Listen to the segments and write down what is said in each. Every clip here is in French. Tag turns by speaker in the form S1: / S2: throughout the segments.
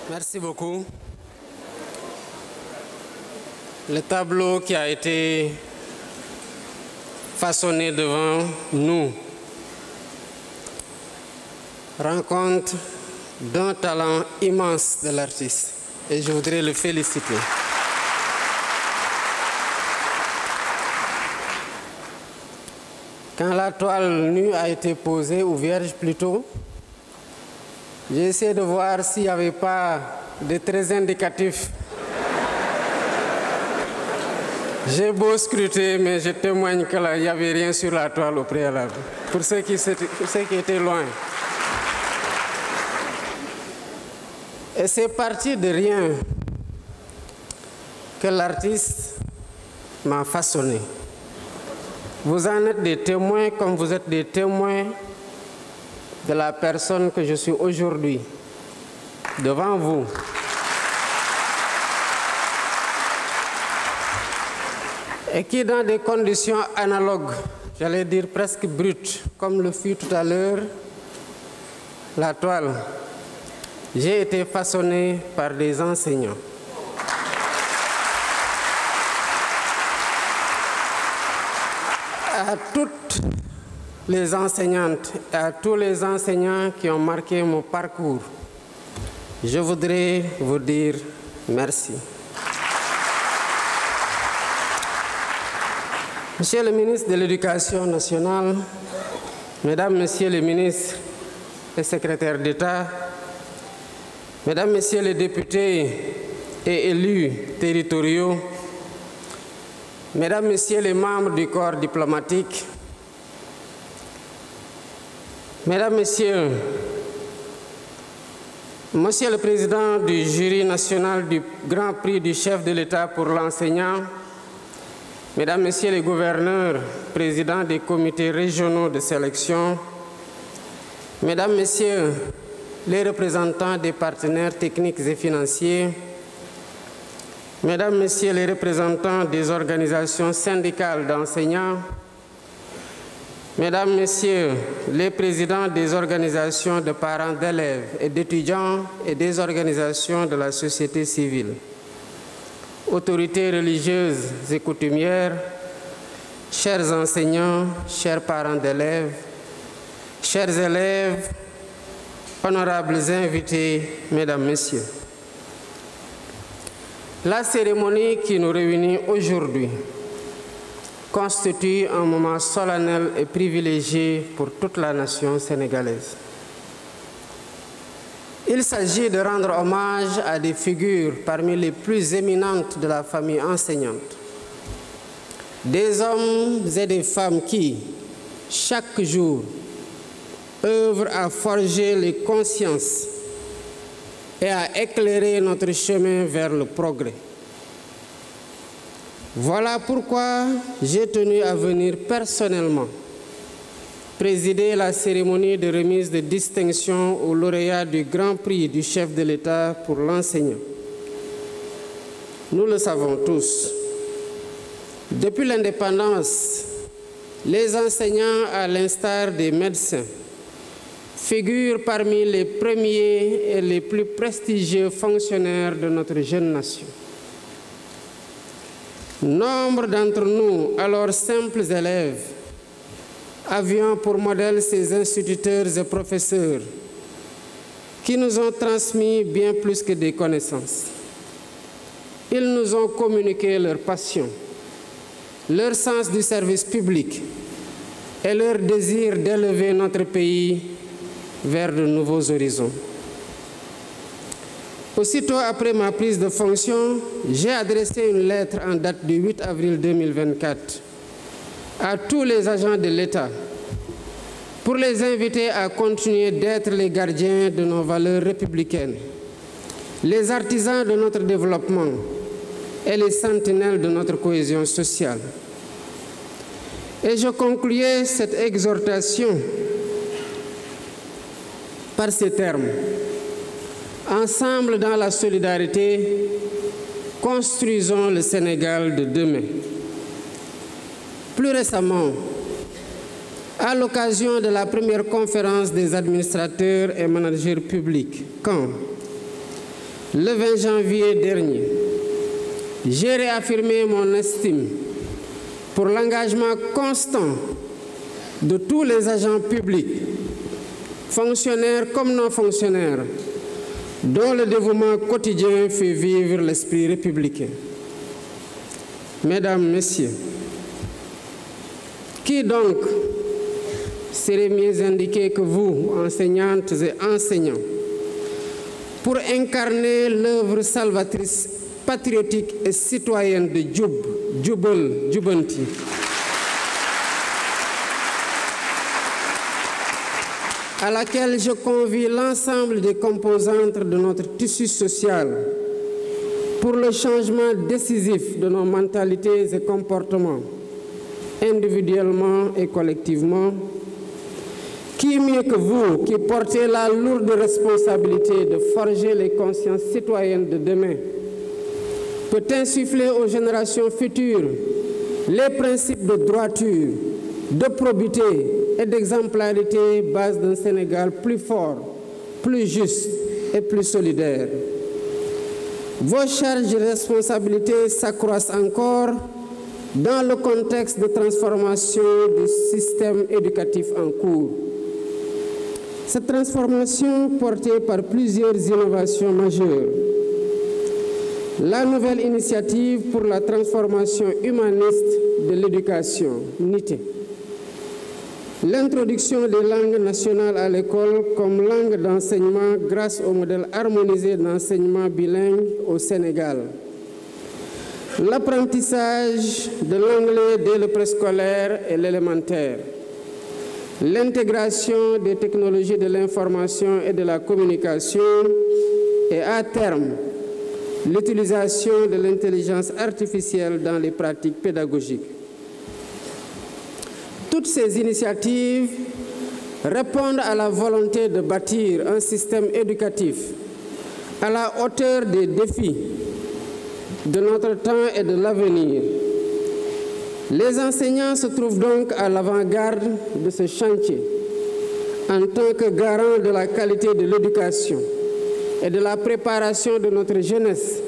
S1: Merci beaucoup. Le tableau qui a été façonné devant nous rend compte d'un talent immense de l'artiste et je voudrais le féliciter. Quand la toile nue a été posée, ou vierge plutôt, j'ai essayé de voir s'il n'y avait pas de très indicatifs. J'ai beau scruter, mais je témoigne qu'il n'y avait rien sur la toile au préalable, pour ceux qui étaient loin. Et c'est parti de rien que l'artiste m'a façonné. Vous en êtes des témoins comme vous êtes des témoins de la personne que je suis aujourd'hui devant vous. Et qui, dans des conditions analogues, j'allais dire presque brutes, comme le fut tout à l'heure la toile, j'ai été façonné par des enseignants. À toutes les enseignantes et à tous les enseignants qui ont marqué mon parcours, je voudrais vous dire merci. Monsieur le ministre de l'Éducation nationale, Mesdames, Messieurs les ministres et secrétaires d'État, Mesdames, Messieurs les députés et élus territoriaux, Mesdames, Messieurs les membres du corps diplomatique, Mesdames, Messieurs, Monsieur le Président du jury national du Grand Prix du chef de l'État pour l'enseignant, Mesdames, Messieurs les gouverneurs, présidents des comités régionaux de sélection, Mesdames, Messieurs les représentants des partenaires techniques et financiers, Mesdames, Messieurs les représentants des organisations syndicales d'enseignants, Mesdames, Messieurs les présidents des organisations de parents d'élèves et d'étudiants et des organisations de la société civile, autorités religieuses et coutumières, chers enseignants, chers parents d'élèves, chers élèves, honorables invités, Mesdames, Messieurs. La cérémonie qui nous réunit aujourd'hui constitue un moment solennel et privilégié pour toute la nation sénégalaise. Il s'agit de rendre hommage à des figures parmi les plus éminentes de la famille enseignante. Des hommes et des femmes qui, chaque jour, œuvrent à forger les consciences et à éclairer notre chemin vers le progrès. Voilà pourquoi j'ai tenu à venir personnellement présider la cérémonie de remise de distinction aux lauréats du Grand Prix du chef de l'État pour l'enseignant. Nous le savons tous. Depuis l'indépendance, les enseignants, à l'instar des médecins, figurent parmi les premiers et les plus prestigieux fonctionnaires de notre jeune nation. Nombre d'entre nous, alors simples élèves, avions pour modèle ces instituteurs et professeurs qui nous ont transmis bien plus que des connaissances. Ils nous ont communiqué leur passion, leur sens du service public et leur désir d'élever notre pays vers de nouveaux horizons. Aussitôt après ma prise de fonction, j'ai adressé une lettre en date du 8 avril 2024 à tous les agents de l'État pour les inviter à continuer d'être les gardiens de nos valeurs républicaines, les artisans de notre développement et les sentinelles de notre cohésion sociale. Et je concluais cette exhortation par ces termes. Ensemble dans la solidarité, construisons le Sénégal de demain. Plus récemment, à l'occasion de la première conférence des administrateurs et managers publics, quand, le 20 janvier dernier, j'ai réaffirmé mon estime pour l'engagement constant de tous les agents publics, fonctionnaires comme non fonctionnaires, dont le dévouement quotidien fait vivre l'esprit républicain. Mesdames, Messieurs, qui donc serait mieux indiqué que vous, enseignantes et enseignants, pour incarner l'œuvre salvatrice, patriotique et citoyenne de Jubanti, à laquelle je convie l'ensemble des composantes de notre tissu social pour le changement décisif de nos mentalités et comportements, individuellement et collectivement. Qui mieux que vous, qui portez la lourde responsabilité de forger les consciences citoyennes de demain, peut insuffler aux générations futures les principes de droiture, de probité et d'exemplarité, base d'un Sénégal plus fort, plus juste et plus solidaire. Vos charges et responsabilités s'accroissent encore dans le contexte de transformation du système éducatif en cours. Cette transformation portée par plusieurs innovations majeures. La nouvelle initiative pour la transformation humaniste de l'éducation, NITE. L'introduction des langues nationales à l'école comme langue d'enseignement grâce au modèle harmonisé d'enseignement bilingue au Sénégal. L'apprentissage de l'anglais dès le préscolaire et l'élémentaire. L'intégration des technologies de l'information et de la communication et à terme, l'utilisation de l'intelligence artificielle dans les pratiques pédagogiques. Toutes ces initiatives répondent à la volonté de bâtir un système éducatif à la hauteur des défis de notre temps et de l'avenir. Les enseignants se trouvent donc à l'avant-garde de ce chantier en tant que garant de la qualité de l'éducation et de la préparation de notre jeunesse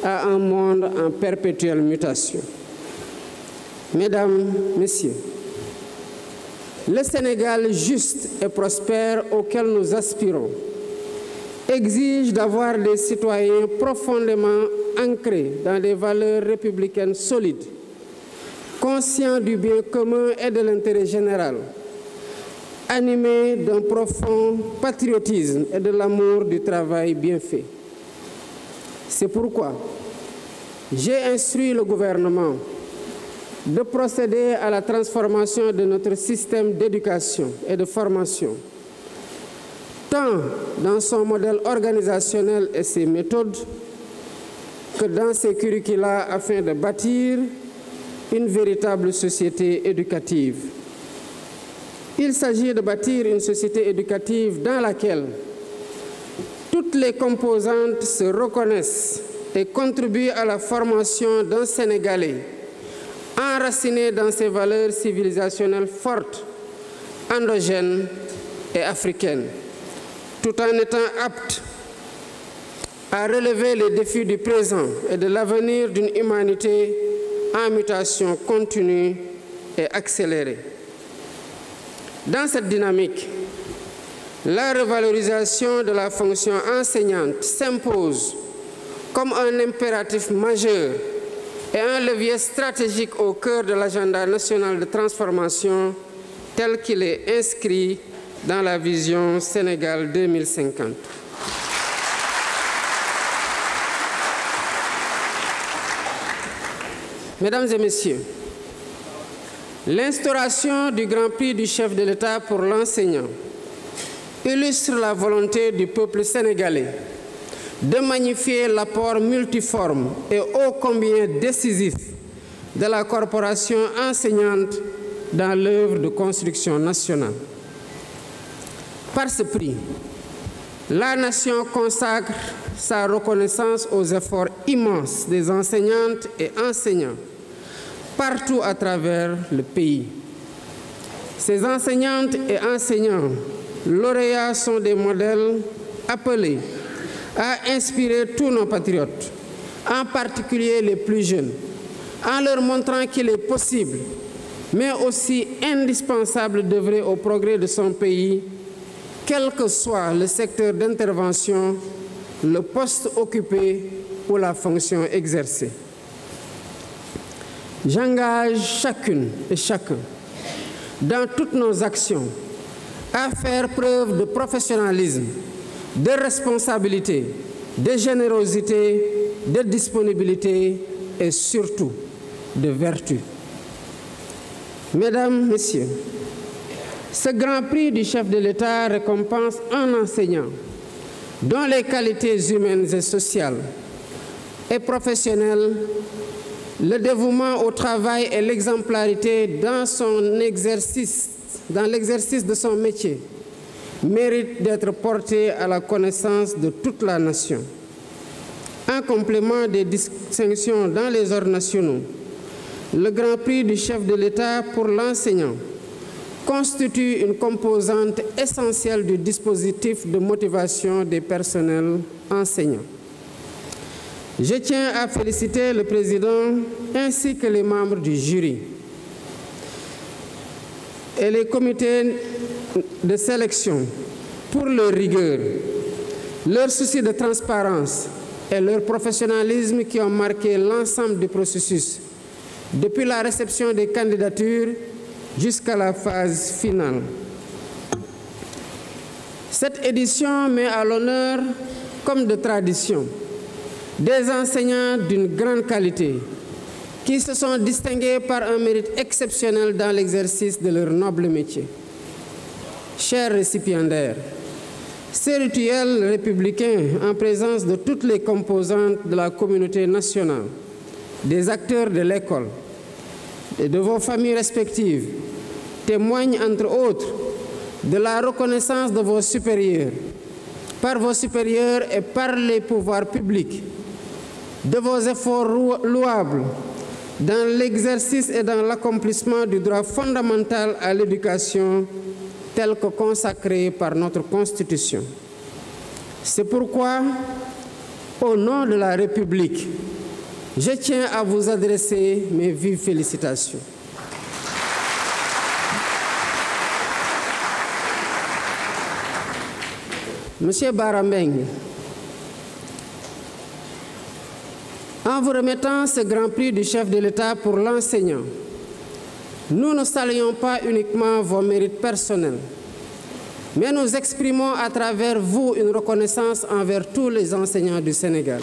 S1: à un monde en perpétuelle mutation. Mesdames, Messieurs, le Sénégal juste et prospère auquel nous aspirons exige d'avoir des citoyens profondément ancrés dans des valeurs républicaines solides, conscients du bien commun et de l'intérêt général, animés d'un profond patriotisme et de l'amour du travail bien fait. C'est pourquoi j'ai instruit le gouvernement de procéder à la transformation de notre système d'éducation et de formation, tant dans son modèle organisationnel et ses méthodes que dans ses curricula afin de bâtir une véritable société éducative. Il s'agit de bâtir une société éducative dans laquelle toutes les composantes se reconnaissent et contribuent à la formation d'un Sénégalais enraciné dans ses valeurs civilisationnelles fortes, endogènes et africaines, tout en étant apte à relever les défis du présent et de l'avenir d'une humanité en mutation continue et accélérée. Dans cette dynamique, la revalorisation de la fonction enseignante s'impose comme un impératif majeur et un levier stratégique au cœur de l'agenda national de transformation tel qu'il est inscrit dans la vision Sénégal 2050. Mesdames et Messieurs, l'instauration du Grand Prix du chef de l'État pour l'enseignant illustre la volonté du peuple sénégalais de magnifier l'apport multiforme et ô combien décisif de la corporation enseignante dans l'œuvre de construction nationale. Par ce prix, la nation consacre sa reconnaissance aux efforts immenses des enseignantes et enseignants partout à travers le pays. Ces enseignantes et enseignants lauréats sont des modèles appelés a inspiré tous nos patriotes, en particulier les plus jeunes, en leur montrant qu'il est possible, mais aussi indispensable d'œuvrer au progrès de son pays, quel que soit le secteur d'intervention, le poste occupé ou la fonction exercée. J'engage chacune et chacun, dans toutes nos actions, à faire preuve de professionnalisme, de responsabilité, de générosité, de disponibilité et surtout de vertu. Mesdames, Messieurs, ce grand prix du chef de l'État récompense un enseignant dont les qualités humaines et sociales et professionnelles, le dévouement au travail et l'exemplarité dans l'exercice de son métier méritent d'être portés à la connaissance de toute la nation. En complément des distinctions dans les ordres nationaux, le Grand Prix du chef de l'État pour l'enseignant constitue une composante essentielle du dispositif de motivation des personnels enseignants. Je tiens à féliciter le président ainsi que les membres du jury et les comités de sélection pour leur rigueur, leur souci de transparence et leur professionnalisme qui ont marqué l'ensemble du processus, depuis la réception des candidatures jusqu'à la phase finale. Cette édition met à l'honneur, comme de tradition, des enseignants d'une grande qualité qui se sont distingués par un mérite exceptionnel dans l'exercice de leur noble métier. Chers récipiendaires, ces rituels républicains en présence de toutes les composantes de la communauté nationale, des acteurs de l'école et de vos familles respectives témoignent entre autres de la reconnaissance de vos supérieurs, par vos supérieurs et par les pouvoirs publics, de vos efforts louables dans l'exercice et dans l'accomplissement du droit fondamental à l'éducation tel que consacré par notre Constitution. C'est pourquoi, au nom de la République, je tiens à vous adresser mes vives félicitations. Monsieur Bara Mbengue, en vous remettant ce grand prix du chef de l'État pour l'enseignant, nous ne saluons pas uniquement vos mérites personnels, mais nous exprimons à travers vous une reconnaissance envers tous les enseignants du Sénégal.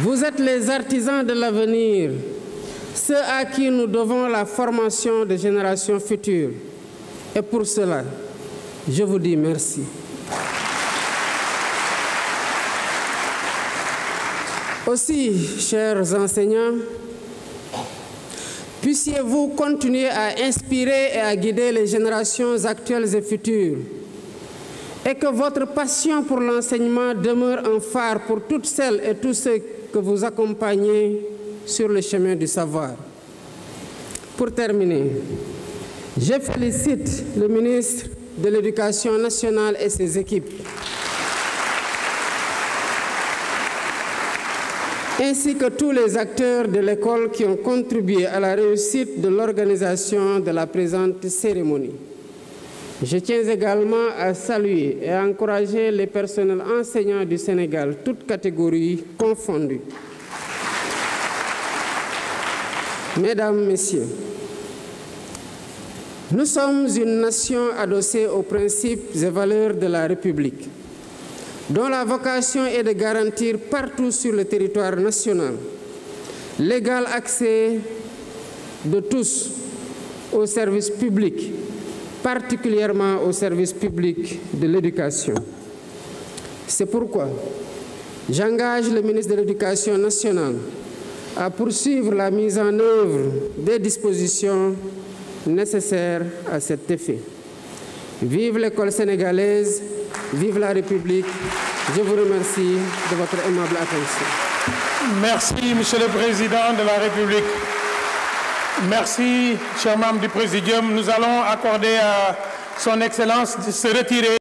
S1: Vous êtes les artisans de l'avenir, ceux à qui nous devons la formation des générations futures. Et pour cela, je vous dis merci. Aussi, chers enseignants, puissiez-vous continuer à inspirer et à guider les générations actuelles et futures, et que votre passion pour l'enseignement demeure un phare pour toutes celles et tous ceux que vous accompagnez sur le chemin du savoir. Pour terminer, je félicite le ministre de l'Éducation nationale et ses équipes, ainsi que tous les acteurs de l'école qui ont contribué à la réussite de l'organisation de la présente cérémonie. Je tiens également à saluer et à encourager les personnels enseignants du Sénégal, toutes catégories confondues. Mesdames, Messieurs, nous sommes une nation adossée aux principes et valeurs de la République, dont la vocation est de garantir partout sur le territoire national l'égal accès de tous aux services publics, particulièrement aux services publics de l'éducation. C'est pourquoi j'engage le ministre de l'Éducation nationale à poursuivre la mise en œuvre des dispositions nécessaires à cet effet. Vive l'école sénégalaise, vive la République. Je vous remercie de votre aimable attention.
S2: Merci, Monsieur le Président de la République. Merci, chers membres du Présidium. Nous allons accorder à Son Excellence se retirer.